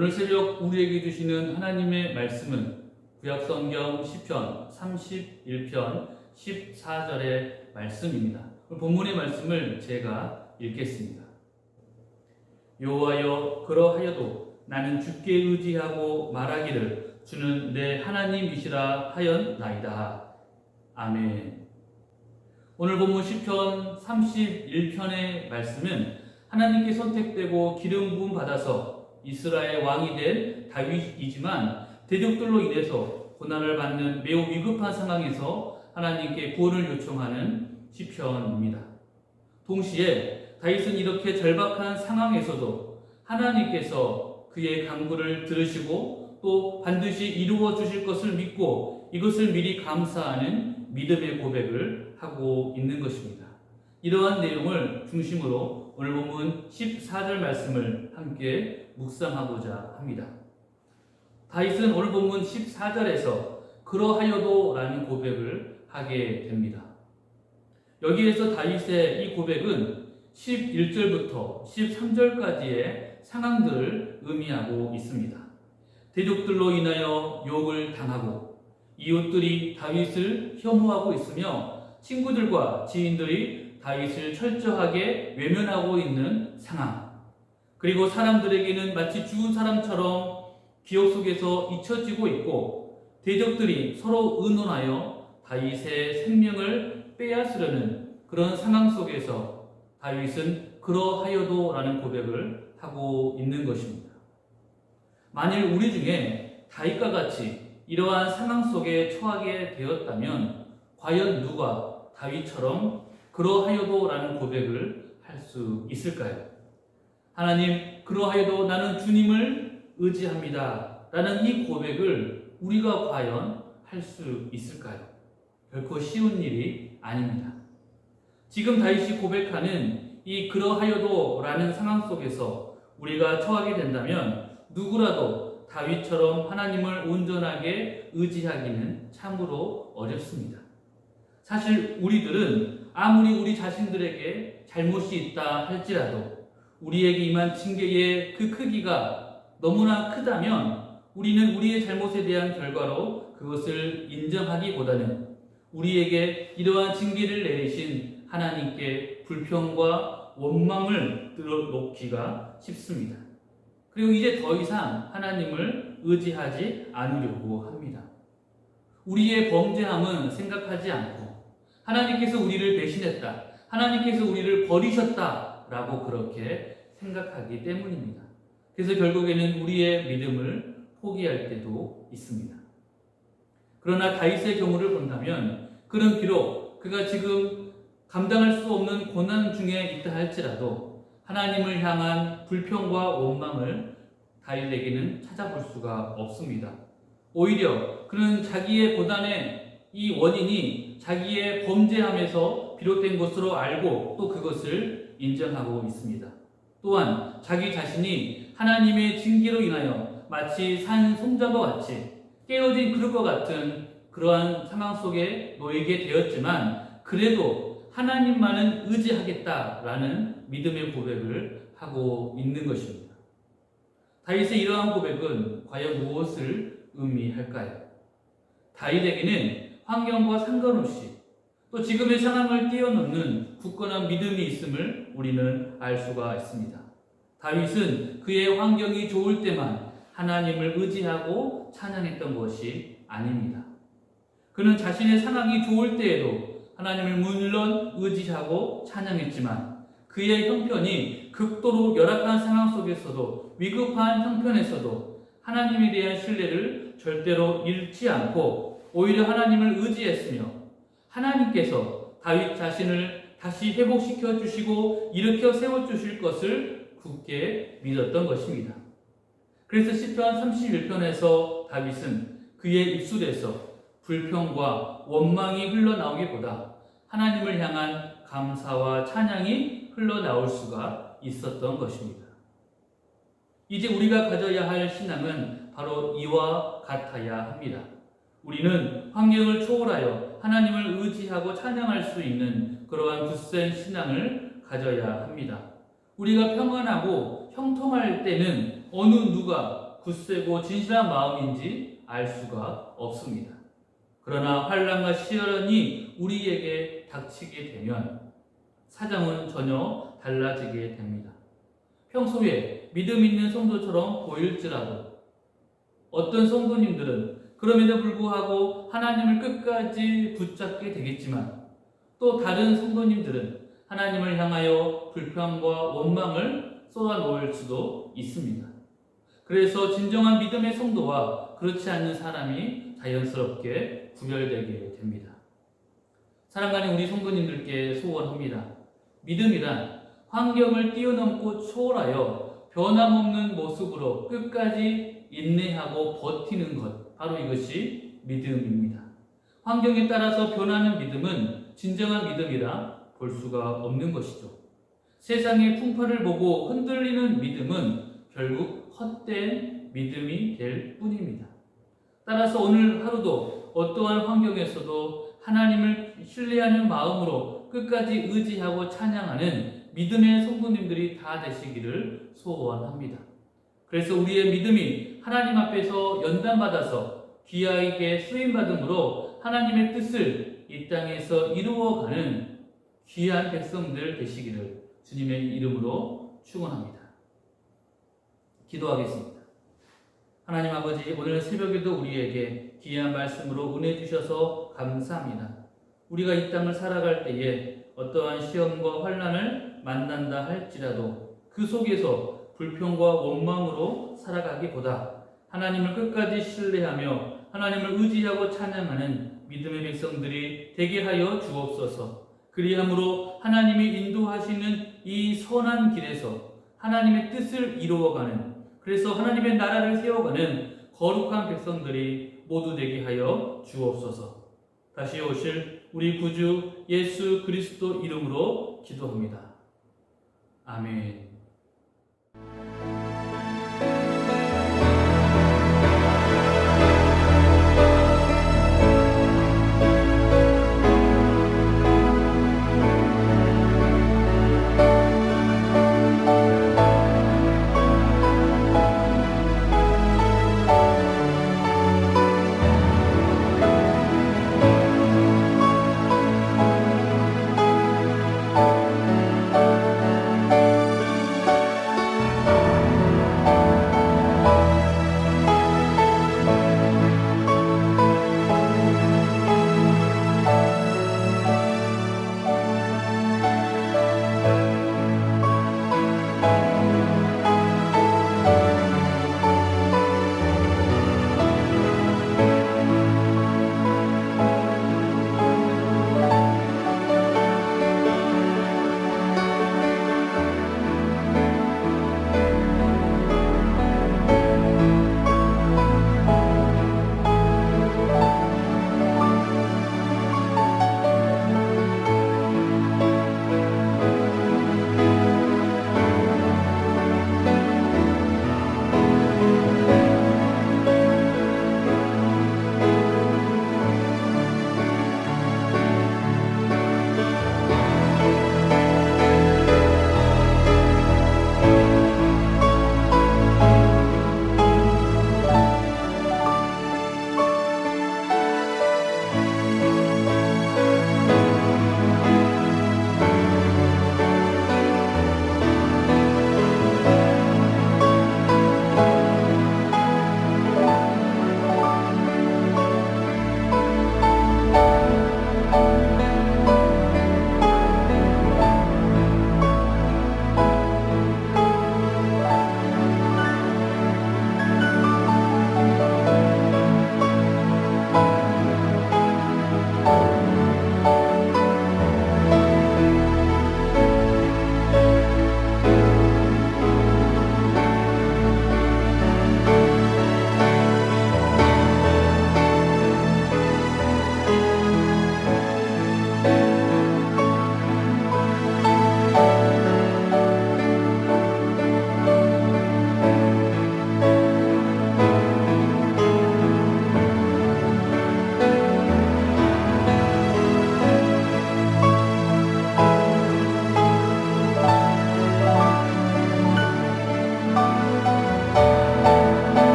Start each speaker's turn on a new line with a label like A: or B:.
A: 오늘 새벽 우리에게 주시는 하나님의 말씀은 구약성경 시편 31편 14절의 말씀입니다. 본문의 말씀을 제가 읽겠습니다. 여호와여, 그러하여도 나는 주께 의지하고 말하기를 주는 내 하나님이시라 하였나이다. 아멘. 오늘 본문 시편 31편의 말씀은 하나님께 선택되고 기름 부음 받아서 이스라엘 왕이 된 다윗이지만 대적들로 인해서 고난을 받는 매우 위급한 상황에서 하나님께 구원을 요청하는 시편입니다. 동시에 다윗은 이렇게 절박한 상황에서도 하나님께서 그의 간구를 들으시고 또 반드시 이루어 주실 것을 믿고 이것을 미리 감사하는 믿음의 고백을 하고 있는 것입니다. 이러한 내용을 중심으로 오늘 본문 14절 말씀을 함께 묵상하고자 합니다. 다윗은 오늘 본문 14절에서 그러하여도 라는 고백을 하게 됩니다. 여기에서 다윗의 이 고백은 11절부터 13절까지의 상황들을 의미하고 있습니다. 대적들로 인하여 욕을 당하고 이웃들이 다윗을 혐오하고 있으며 친구들과 지인들이 다윗을 철저하게 외면하고 있는 상황, 그리고 사람들에게는 마치 죽은 사람처럼 기억 속에서 잊혀지고 있고 대적들이 서로 의논하여 다윗의 생명을 빼앗으려는 그런 상황 속에서 다윗은 그러하여도 라는 고백을 하고 있는 것입니다. 만일 우리 중에 다윗과 같이 이러한 상황 속에 처하게 되었다면 과연 누가 다윗처럼 그러하여도 라는 고백을 할 수 있을까요? 하나님, 그러하여도 나는 주님을 의지합니다 라는 이 고백을 우리가 과연 할 수 있을까요? 결코 쉬운 일이 아닙니다. 지금 다윗이 고백하는 이 그러하여도 라는 상황 속에서 우리가 처하게 된다면 누구라도 다윗처럼 하나님을 온전하게 의지하기는 참으로 어렵습니다. 사실 우리들은 아무리 우리 자신들에게 잘못이 있다 할지라도 우리에게 임한 징계의 그 크기가 너무나 크다면 우리는 우리의 잘못에 대한 결과로 그것을 인정하기보다는 우리에게 이러한 징계를 내리신 하나님께 불평과 원망을 들어놓기가 쉽습니다. 그리고 이제 더 이상 하나님을 의지하지 않으려고 합니다. 우리의 범죄함은 생각하지 않고 하나님께서 우리를 배신했다, 하나님께서 우리를 버리셨다 라고 그렇게 생각하기 때문입니다. 그래서 결국에는 우리의 믿음을 포기할 때도 있습니다. 그러나 다윗의 경우를 본다면 그는 비록 그가 지금 감당할 수 없는 고난 중에 있다 할지라도 하나님을 향한 불평과 원망을 다윗에게는 찾아볼 수가 없습니다. 오히려 그는 자기의 고난의 이 원인이 자기의 범죄함에서 비롯된 것으로 알고 또 그것을 인정하고 있습니다. 또한 자기 자신이 하나님의 징계로 인하여 마치 산 송자와 같이 깨어진 그릇과 같은 그러한 상황 속에 놓이게 되었지만 그래도 하나님만은 의지하겠다라는 믿음의 고백을 하고 있는 것입니다. 다윗의 이러한 고백은 과연 무엇을 의미할까요? 다윗에게는 환경과 상관없이 또 지금의 상황을 뛰어넘는 굳건한 믿음이 있음을 우리는 알 수가 있습니다. 다윗은 그의 환경이 좋을 때만 하나님을 의지하고 찬양했던 것이 아닙니다. 그는 자신의 상황이 좋을 때에도 하나님을 물론 의지하고 찬양했지만 그의 형편이 극도로 열악한 상황 속에서도 위급한 형편에서도 하나님에 대한 신뢰를 절대로 잃지 않고 오히려 하나님을 의지했으며 하나님께서 다윗 자신을 다시 회복시켜 주시고 일으켜 세워 주실 것을 굳게 믿었던 것입니다. 그래서 시편 31편에서 다윗은 그의 입술에서 불평과 원망이 흘러나오기보다 하나님을 향한 감사와 찬양이 흘러나올 수가 있었던 것입니다. 이제 우리가 가져야 할 신앙은 바로 이와 같아야 합니다. 우리는 환경을 초월하여 하나님을 의지하고 찬양할 수 있는 그러한 굳센 신앙을 가져야 합니다. 우리가 평안하고 형통할 때는 어느 누가 굳세고 진실한 마음인지 알 수가 없습니다. 그러나 환난과 시련이 우리에게 닥치게 되면 사정은 전혀 달라지게 됩니다. 평소에 믿음 있는 성도처럼 보일지라도 어떤 성도님들은 그럼에도 불구하고 하나님을 끝까지 붙잡게 되겠지만 또 다른 성도님들은 하나님을 향하여 불평과 원망을 쏟아놓을 수도 있습니다. 그래서 진정한 믿음의 성도와 그렇지 않는 사람이 자연스럽게 구별되게 됩니다. 사랑하는 우리 성도님들께 소원합니다. 믿음이란 환경을 뛰어넘고 초월하여 변함없는 모습으로 끝까지 인내하고 버티는 것, 바로 이것이 믿음입니다. 환경에 따라서 변하는 믿음은 진정한 믿음이라 볼 수가 없는 것이죠. 세상의 풍파를 보고 흔들리는 믿음은 결국 헛된 믿음이 될 뿐입니다. 따라서 오늘 하루도 어떠한 환경에서도 하나님을 신뢰하는 마음으로 끝까지 의지하고 찬양하는 믿음의 성도님들이 다 되시기를 소원합니다. 그래서 우리의 믿음이 하나님 앞에서 연단받아서 귀하게 쓰임받음으로 하나님의 뜻을 이 땅에서 이루어가는 귀한 백성들 되시기를 주님의 이름으로 축원합니다. 기도하겠습니다. 하나님 아버지, 오늘 새벽에도 우리에게 귀한 말씀으로 은혜 주셔서 감사합니다. 우리가 이 땅을 살아갈 때에 어떠한 시험과 환난을 만난다 할지라도 그 속에서 불평과 원망으로 살아가기보다 하나님을 끝까지 신뢰하며 하나님을 의지하고 찬양하는 믿음의 백성들이 되게 하여 주옵소서. 그리함으로 하나님이 인도하시는 이 선한 길에서 하나님의 뜻을 이루어가는, 그래서 하나님의 나라를 세워가는 거룩한 백성들이 모두 되게 하여 주옵소서. 다시 오실 우리 구주 예수 그리스도 이름으로 기도합니다. 아멘.